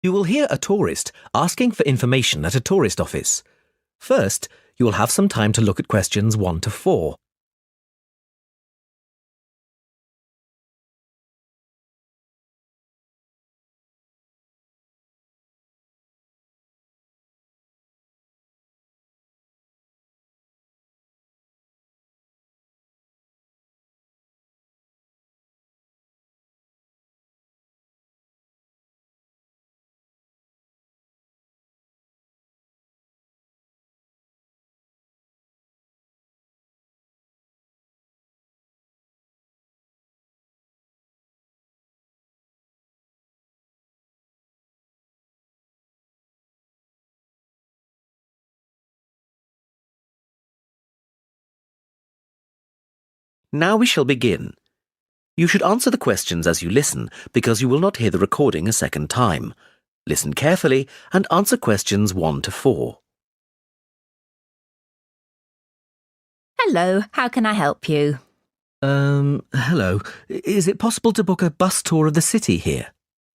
You will hear a tourist asking for information at a tourist office. First, you will have some time to look at questions 1 to 4. Now we shall begin. You should answer the questions as you listen because you will not hear the recording a second time. Listen carefully and answer questions 1 to 4. Hello, how can I help you? Hello. Is it possible to book a bus tour of the city here?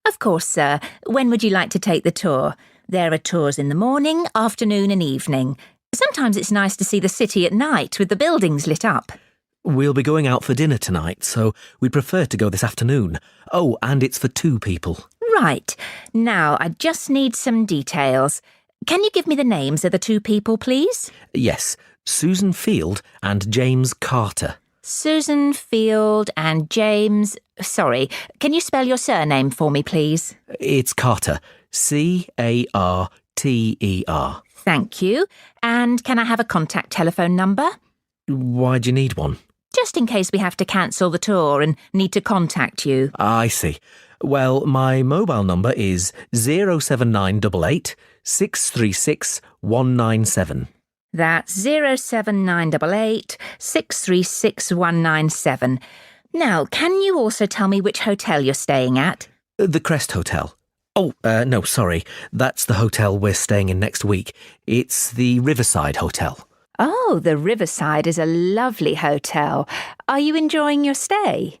Of course, sir. When would you like to take the tour? There are tours in the morning, afternoon and evening. Sometimes it's nice to see the city at night with the buildings lit up. We'll be going out for dinner tonight, so we'd prefer to go this afternoon. Oh, and it's for 2 people. Right. Now, I just need some details. Can you give me the names of the 2 people, please? Yes, Susan Field and James Carter. Susan Field and James... Sorry, can you spell your surname for me, please? It's Carter. Carter. Thank you. And can I have a contact telephone number? Why do you need one? Just in case we have to cancel the tour and need to contact you. I see. Well, my mobile number is 07988 636 197. That's 07988 636 197. Now, can you also tell me which hotel you're staying at? The Crest Hotel. Oh, no, sorry. That's the hotel we're staying in next week. It's the Riverside Hotel. Oh, the Riverside is a lovely hotel. Are you enjoying your stay?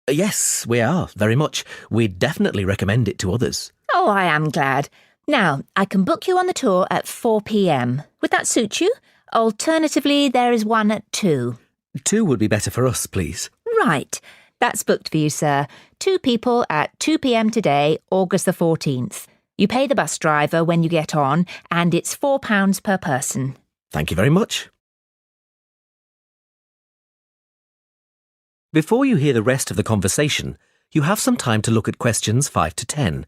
Yes, we are, very much. We'd definitely recommend it to others. Oh, I am glad. Now, I can book you on the tour at 4 p.m. Would that suit you? Alternatively, there is one at 2. 2 would be better for us, please. Right. That's booked for you, sir. 2 people at 2 p.m. today, August the 14th. You pay the bus driver when you get on, and it's £4 per person. Thank you very much. Before you hear the rest of the conversation, you have some time to look at questions 5 to 10.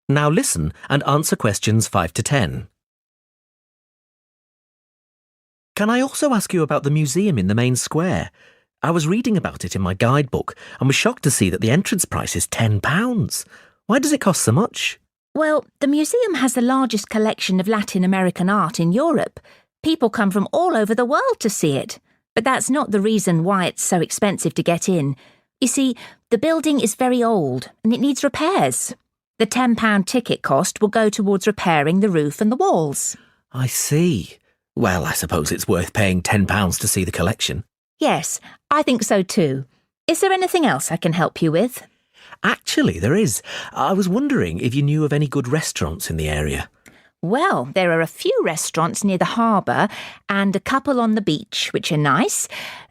Now listen and answer questions 5 to 10. Can I also ask you about the museum in the main square? I was reading about it in my guidebook and was shocked to see that the entrance price is £10. Why does it cost so much? Well, the museum has the largest collection of Latin American art in Europe. People come from all over the world to see it. But that's not the reason why it's so expensive to get in. You see, the building is very old and it needs repairs. The £10 ticket cost will go towards repairing the roof and the walls. I see. Well, I suppose it's worth paying £10 to see the collection. Yes, I think so too. Is there anything else I can help you with? Actually, there is. I was wondering if you knew of any good restaurants in the area. Well, there are a few restaurants near the harbour and a couple on the beach, which are nice.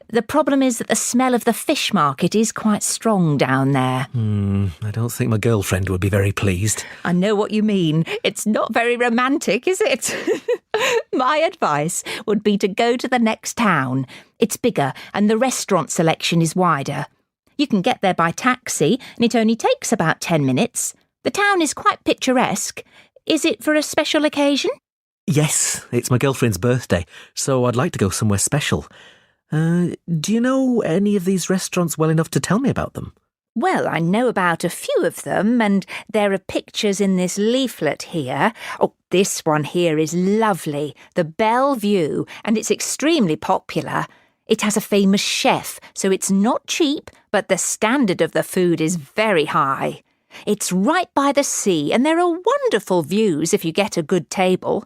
The problem is that the smell of the fish market is quite strong down there. I don't think my girlfriend would be very pleased. I know what you mean. It's not very romantic, is it? My advice would be to go to the next town. It's bigger and the restaurant selection is wider. You can get there by taxi and it only takes about 10 minutes. The town is quite picturesque. Is it for a special occasion? Yes, it's my girlfriend's birthday, so I'd like to go somewhere special. Do you know any of these restaurants well enough to tell me about them? Well, I know about a few of them, and there are pictures in this leaflet here. Oh, this one here is lovely, the Bellevue, and it's extremely popular. It has a famous chef, so it's not cheap, but the standard of the food is very high. It's right by the sea, and there are wonderful views if you get a good table.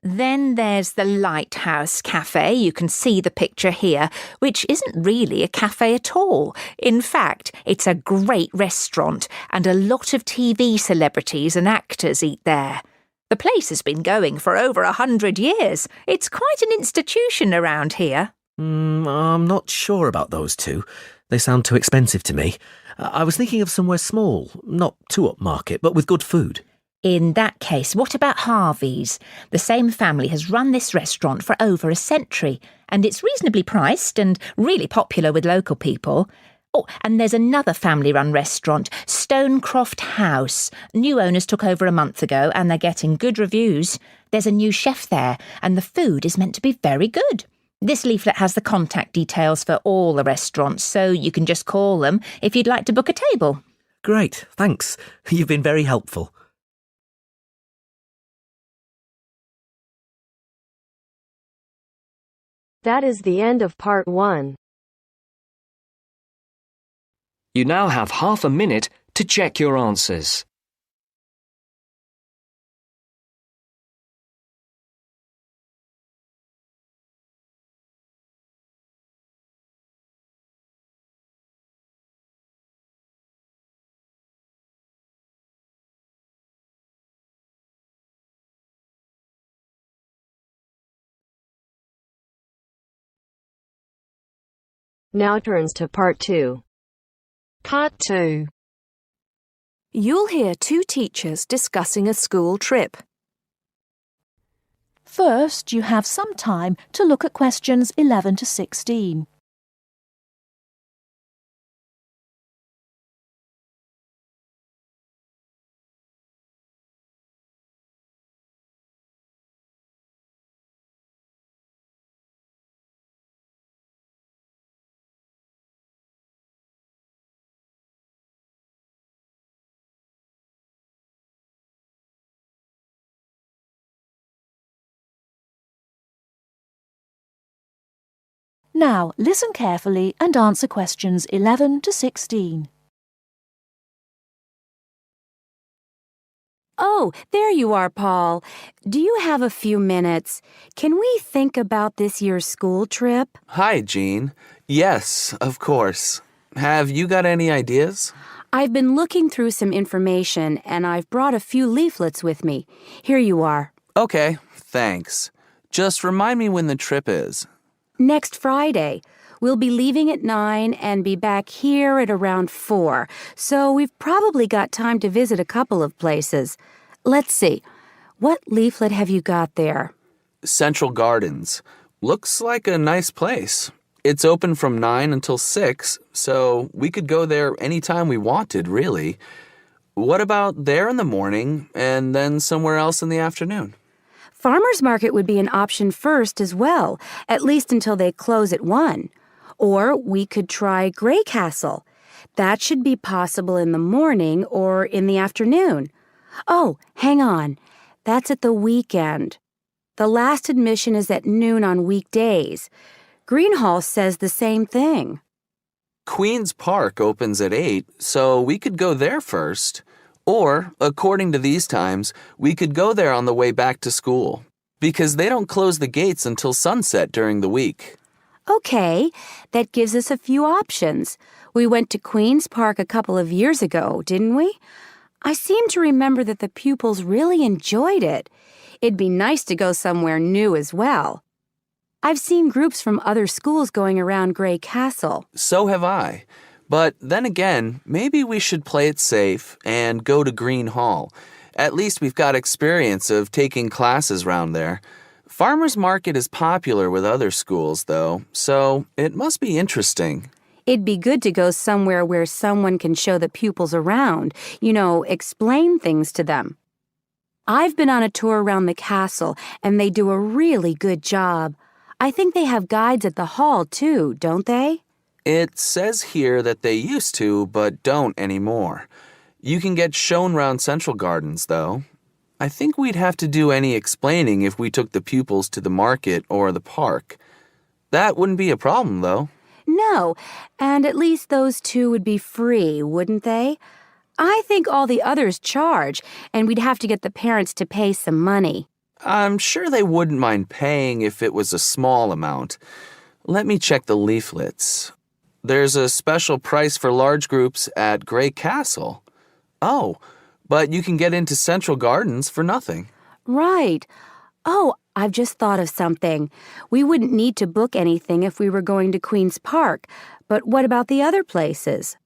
Then there's the Lighthouse Cafe, you can see the picture here, which isn't really a cafe at all. In fact, it's a great restaurant, and a lot of TV celebrities and actors eat there. The place has been going for over 100 years. It's quite an institution around here. I'm not sure about those two. They sound too expensive to me. I was thinking of somewhere small, not too upmarket, but with good food. In that case, what about Harvey's? The same family has run this restaurant for over a century, and it's reasonably priced and really popular with local people. Oh, and there's another family-run restaurant, Stonecroft House. New owners took over a month ago, and they're getting good reviews. There's a new chef there, and the food is meant to be very good. This leaflet has the contact details for all the restaurants, so you can just call them if you'd like to book a table. Great, thanks. You've been very helpful. That is the end of part 1. You now have half a minute to check your answers. Now turns to part 2. Part 2. You'll hear two teachers discussing a school trip. First, you have some time to look at questions 11 to 16. Now, listen carefully and answer questions 11 to 16. Oh, there you are, Paul. Do you have a few minutes? Can we think about this year's school trip? Hi, Jean. Yes, of course. Have you got any ideas? I've been looking through some information, and I've brought a few leaflets with me. Here you are. Okay, thanks. Just remind me when the trip is. Next Friday. We'll be leaving at 9 and be back here at around 4, so we've probably got time to visit a couple of places. Let's see. What leaflet have you got there? Central Gardens. Looks like a nice place. It's open from 9 until 6, so we could go there anytime we wanted, really. What about there in the morning and then somewhere else in the afternoon? Farmers Market would be an option first as well, at least until they close at 1. Or we could try Grey Castle. That should be possible in the morning or in the afternoon. Oh, hang on. That's at the weekend. The last admission is at noon on weekdays. Greenhall says the same thing. Queen's Park opens at 8, so we could go there first. Or, according to these times, we could go there on the way back to school, because they don't close the gates until sunset during the week. Okay, that gives us a few options. We went to Queen's Park a couple of years ago, didn't we? I seem to remember that the pupils really enjoyed it. It'd be nice to go somewhere new as well. I've seen groups from other schools going around Grey Castle. So have I. But then again, maybe we should play it safe and go to Green Hall. At least we've got experience of taking classes round there. Farmers Market is popular with other schools, though, so it must be interesting. It'd be good to go somewhere where someone can show the pupils around, explain things to them. I've been on a tour around the castle, and they do a really good job. I think they have guides at the hall, too, don't they? It says here that they used to, but don't anymore. You can get shown round Central Gardens, though. I think we'd have to do any explaining if we took the pupils to the market or the park. That wouldn't be a problem, though. No, and at least those two would be free, wouldn't they? I think all the others charge, and we'd have to get the parents to pay some money. I'm sure they wouldn't mind paying if it was a small amount. Let me check the leaflets. There's a special price for large groups at Grey Castle. Oh, but you can get into Central Gardens for nothing. Right. Oh, I've just thought of something. We wouldn't need to book anything if we were going to Queen's Park, but what about the other places?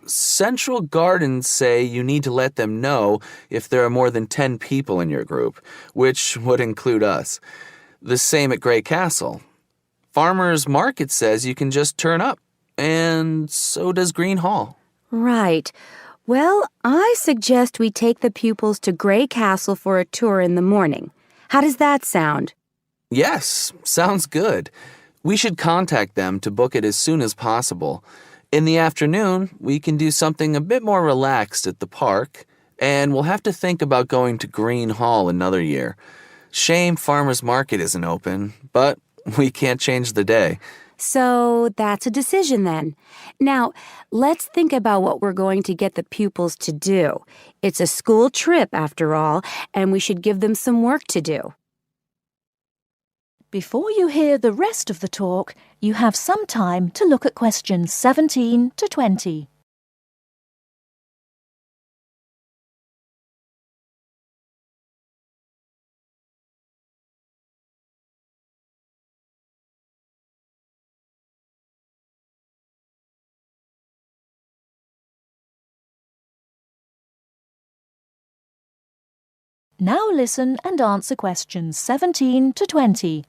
Central Gardens say you need to let them know if there are more than 10 people in your group, which would include us. The same at Grey Castle. Farmers Market says you can just turn up, and so does Green Hall. Right. Well, I suggest we take the pupils to Grey Castle for a tour in the morning. How does that sound? Yes, sounds good. We should contact them to book it as soon as possible. In the afternoon, we can do something a bit more relaxed at the park, and we'll have to think about going to Green Hall another year. Shame Farmers Market isn't open, but we can't change the day. So that's a decision then. Now, let's think about what we're going to get the pupils to do. It's a school trip, after all, and we should give them some work to do. Before you hear the rest of the talk, you have some time to look at questions 17 to 20. Now listen and answer questions 17 to 20.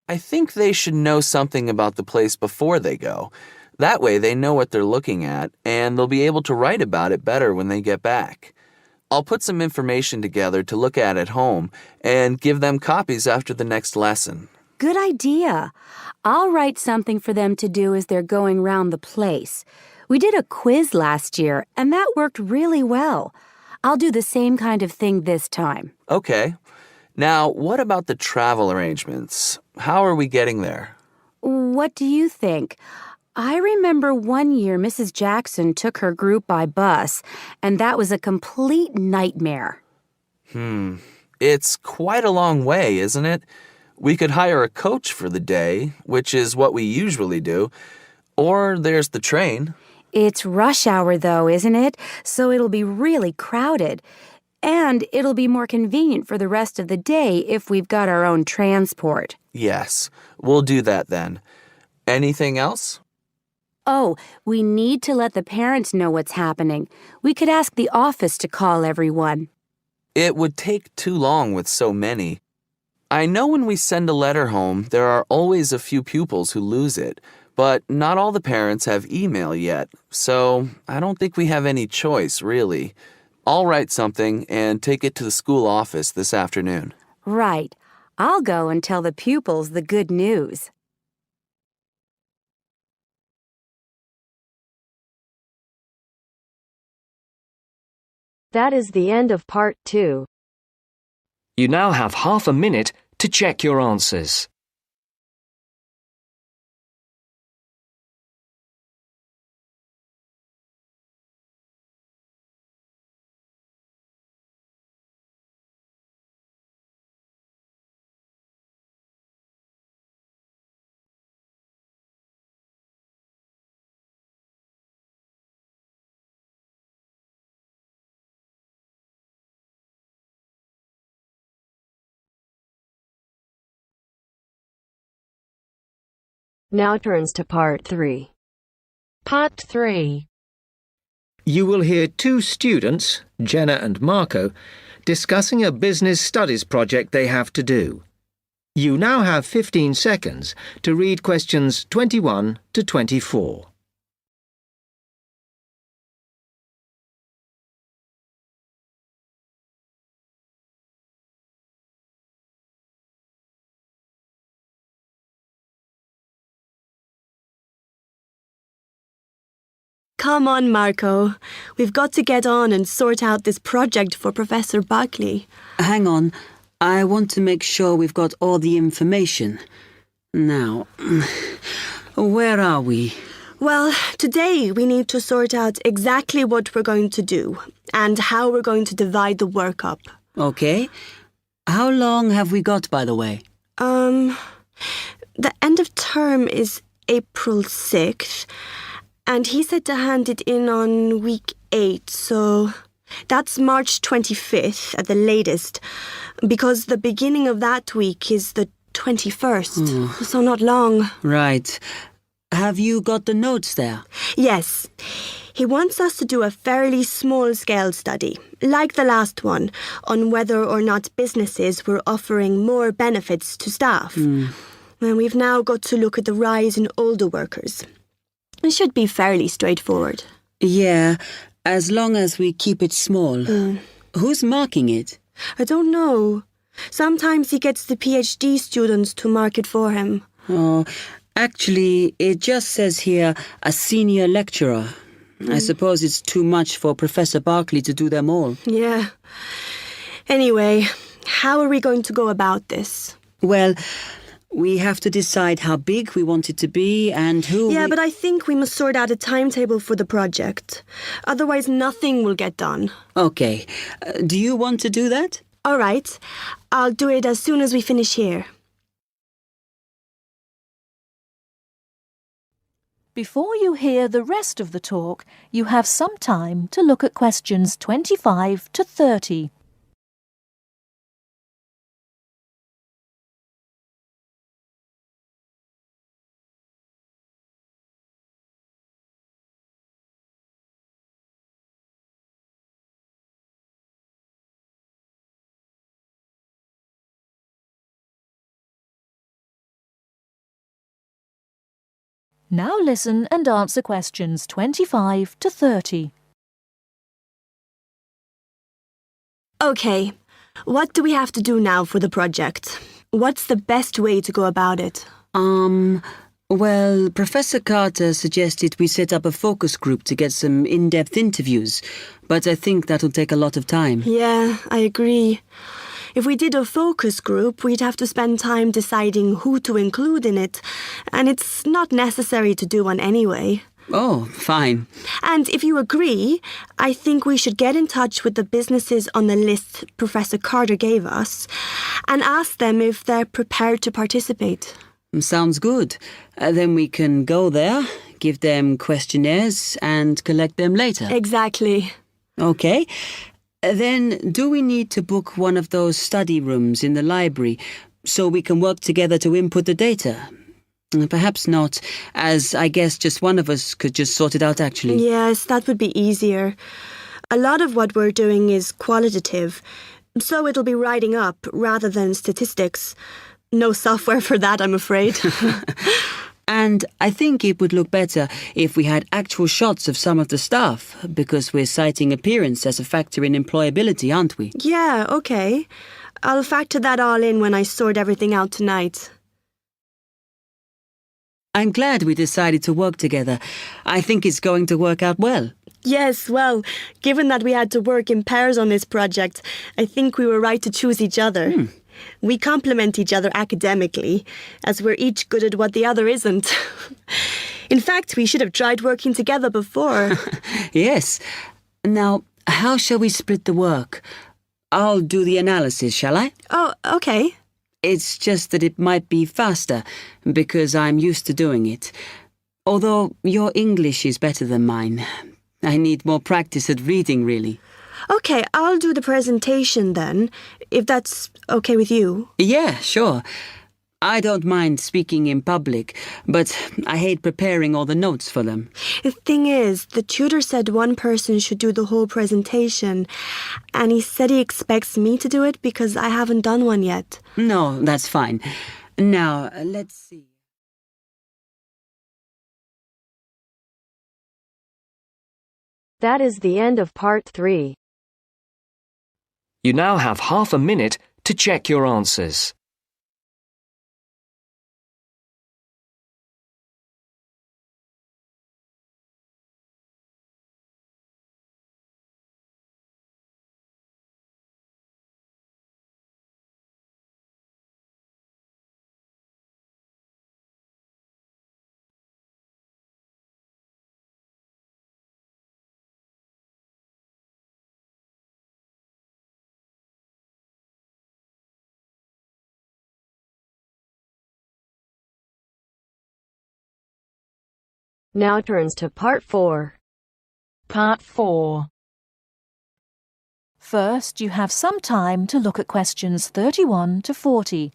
I think they should know something about the place before they go. That way they know what they're looking at, and they'll be able to write about it better when they get back. I'll put some information together to look at home and give them copies after the next lesson. Good idea. I'll write something for them to do as they're going round the place. We did a quiz last year, and that worked really well. I'll do the same kind of thing this time. Okay. Now, what about the travel arrangements? How are we getting there? What do you think? I remember one year Mrs. Jackson took her group by bus, and that was a complete nightmare. It's quite a long way, isn't it? We could hire a coach for the day, which is what we usually do. Or there's the train. It's rush hour, though, isn't it? So it'll be really crowded. And it'll be more convenient for the rest of the day if we've got our own transport. Yes, we'll do that then. Anything else? Oh, we need to let the parents know what's happening. We could ask the office to call everyone. It would take too long with so many. I know when we send a letter home, there are always a few pupils who lose it, but not all the parents have email yet, so I don't think we have any choice, really. I'll write something and take it to the school office this afternoon. Right. I'll go and tell the pupils the good news. That is the end of part 2. You now have half a minute to check your answers. Now turns to part 3. Part 3. You will hear two students, Jenna and Marco, discussing a business studies project they have to do. You now have 15 seconds to read questions 21 to 24. come on, Marco. We've got to get on and sort out this project for Professor Buckley. Hang on. I want to make sure we've got all the information. Now, where are we? Well, today we need to sort out exactly what we're going to do and how we're going to divide the work up. Okay. How long have we got, by the way? The end of term is April 6th, and he said to hand it in on week 8, so that's March 25th at the latest, because the beginning of that week is the 21st, so not long. Right. Have you got the notes there? Yes. He wants us to do a fairly small-scale study, like the last one, on whether or not businesses were offering more benefits to staff. And we've now got to look at the rise in older workers. It should be fairly straightforward. Yeah, as long as we keep it small. Who's marking it? I don't know. Sometimes he gets the PhD students to mark it for him. Oh, actually, it just says here, a senior lecturer. I suppose it's too much for Professor Barclay to do them all. Yeah. Anyway, how are we going to go about this? Well, we have to decide how big we want it to be and who. Yeah, but I think we must sort out a timetable for the project. Otherwise, nothing will get done. Okay. Do you want to do that? All right. I'll do it as soon as we finish here. Before you hear the rest of the talk, you have some time to look at questions 25 to 30. Now listen and answer questions 25 to 30. Okay, what do we have to do now for the project? What's the best way to go about it? Well, Professor Carter suggested we set up a focus group to get some in-depth interviews, but I think that'll take a lot of time. Yeah, I agree. If we did a focus group, we'd have to spend time deciding who to include in it, and it's not necessary to do one anyway. Oh, fine. And if you agree, I think we should get in touch with the businesses on the list Professor Carter gave us and ask them if they're prepared to participate. Sounds good. Then we can go there, give them questionnaires, and collect them later. Exactly. Okay. Then, do we need to book one of those study rooms in the library so we can work together to input the data? Perhaps not, as I guess just one of us could just sort it out actually. Yes, that would be easier. A lot of what we're doing is qualitative, so it'll be writing up rather than statistics. No software for that, I'm afraid. And I think it would look better if we had actual shots of some of the staff, because we're citing appearance as a factor in employability, aren't we? Yeah, okay. I'll factor that all in when I sort everything out tonight. I'm glad we decided to work together. I think it's going to work out well. Yes, well, given that we had to work in pairs on this project, I think we were right to choose each other. We complement each other academically, as we're each good at what the other isn't. In fact, we should have tried working together before. Yes. Now, how shall we split the work? I'll do the analysis, shall I? Oh, okay. It's just that it might be faster, because I'm used to doing it. Although your English is better than mine. I need more practice at reading, really. Okay, I'll do the presentation then, if that's okay with you. Yeah, sure. I don't mind speaking in public, but I hate preparing all the notes for them. The thing is, the tutor said one person should do the whole presentation, and he said he expects me to do it because I haven't done one yet. No, that's fine. Now, let's see. That is the end of part 3. You now have half a minute to check your answers. Now turns to Part 4. Part 4. First, you have some time to look at questions 31 to 40.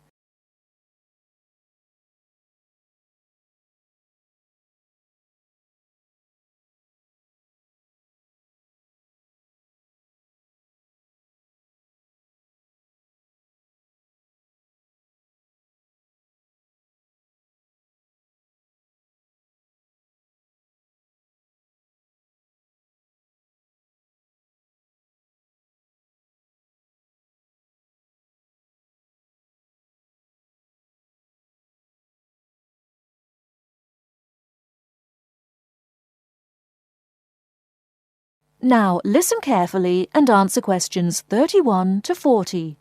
Now listen carefully and answer questions 31 to 40.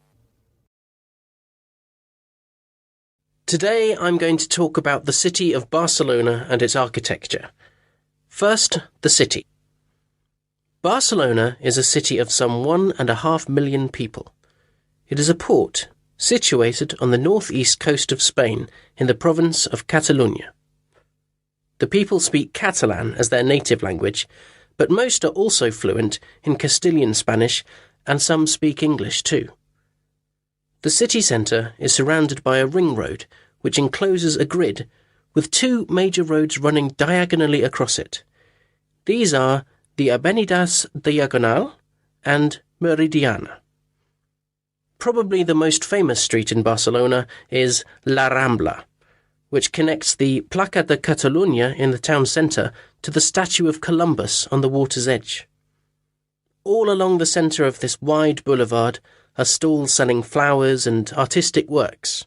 Today I'm going to talk about the city of Barcelona and its architecture. First, the city. Barcelona is a city of some 1.5 million people. It is a port situated on the northeast coast of Spain in the province of Catalonia. The people speak Catalan as their native language, but most are also fluent in Castilian Spanish, and some speak English too. The city centre is surrounded by a ring road which encloses a grid with two major roads running diagonally across it. These are the Avenidas Diagonal and Meridiana. Probably the most famous street in Barcelona is La Rambla, which connects the Plaça de Catalunya in the town centre to the statue of Columbus on the water's edge. All along the centre of this wide boulevard are stalls selling flowers and artistic works.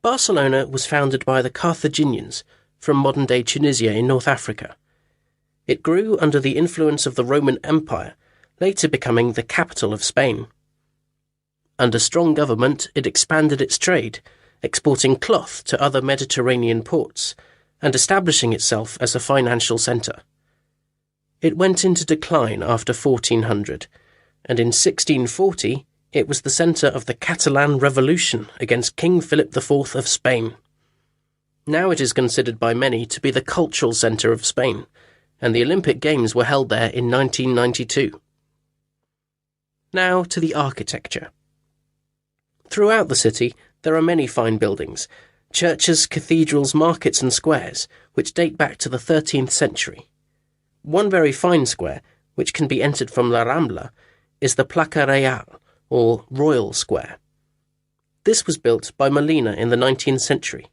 Barcelona was founded by the Carthaginians from modern-day Tunisia in North Africa. It grew under the influence of the Roman Empire, later becoming the capital of Spain. Under strong government, it expanded its trade, exporting cloth to other Mediterranean ports, and establishing itself as a financial centre. It went into decline after 1400, and in 1640 it was the centre of the Catalan Revolution against King Philip IV of Spain. Now it is considered by many to be the cultural centre of Spain, and the Olympic Games were held there in 1992. Now to the architecture. Throughout the city, there are many fine buildings, churches, cathedrals, markets and squares, which date back to the 13th century. One very fine square, which can be entered from La Rambla, is the Plaça Real, or Royal Square. This was built by Molina in the 19th century.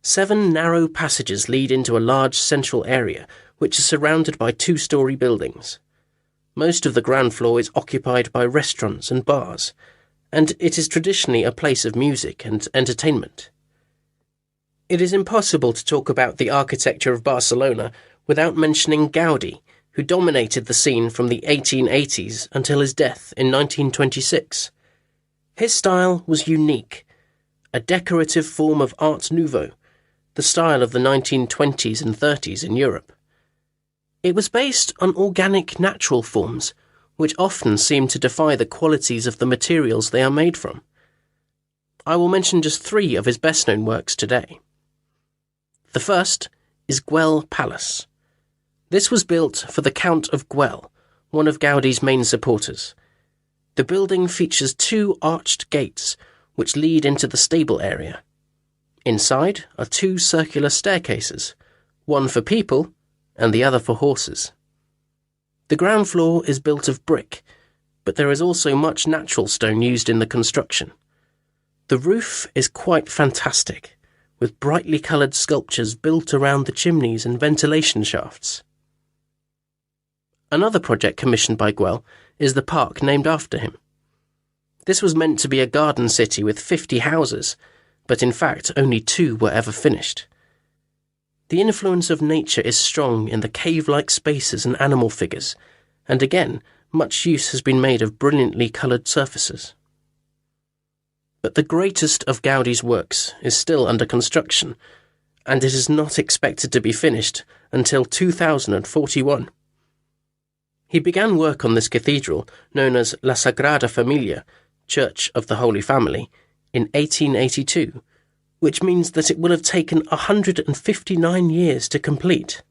7 narrow passages lead into a large central area, which is surrounded by 2-storey buildings. Most of the ground floor is occupied by restaurants and bars, and it is traditionally a place of music and entertainment. It is impossible to talk about the architecture of Barcelona without mentioning Gaudí, who dominated the scene from the 1880s until his death in 1926. His style was unique, a decorative form of Art Nouveau, the style of the 1920s and 30s in Europe. It was based on organic natural forms, which often seem to defy the qualities of the materials they are made from. I will mention just 3 of his best-known works today. The first is Güell Palace. This was built for the Count of Güell, one of Gaudí's main supporters. The building features 2 arched gates, which lead into the stable area. Inside are 2 circular staircases, one for people and the other for horses. The ground floor is built of brick, but there is also much natural stone used in the construction. The roof is quite fantastic, with brightly coloured sculptures built around the chimneys and ventilation shafts. Another project commissioned by Güell is the park named after him. This was meant to be a garden city with 50 houses, but in fact only 2 were ever finished. The influence of nature is strong in the cave-like spaces and animal figures, and again, much use has been made of brilliantly coloured surfaces. But the greatest of Gaudí's works is still under construction, and it is not expected to be finished until 2041. He began work on this cathedral, known as La Sagrada Familia, Church of the Holy Family, in 1882, which means that it will have taken 159 years to complete.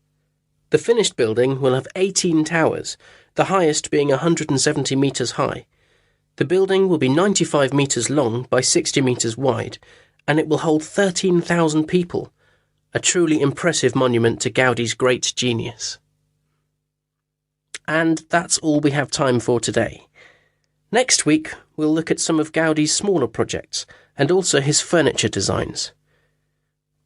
The finished building will have 18 towers, the highest being 170 metres high. The building will be 95 metres long by 60 metres wide, and it will hold 13,000 people, a truly impressive monument to Gaudi's great genius. And that's all we have time for today. Next week, we'll look at some of Gaudi's smaller projects and also his furniture designs.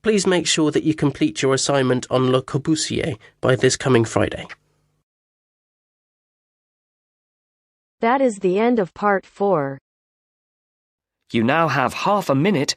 Please make sure that you complete your assignment on Le Corbusier by this coming Friday. That is the end of part 4. You now have half a minute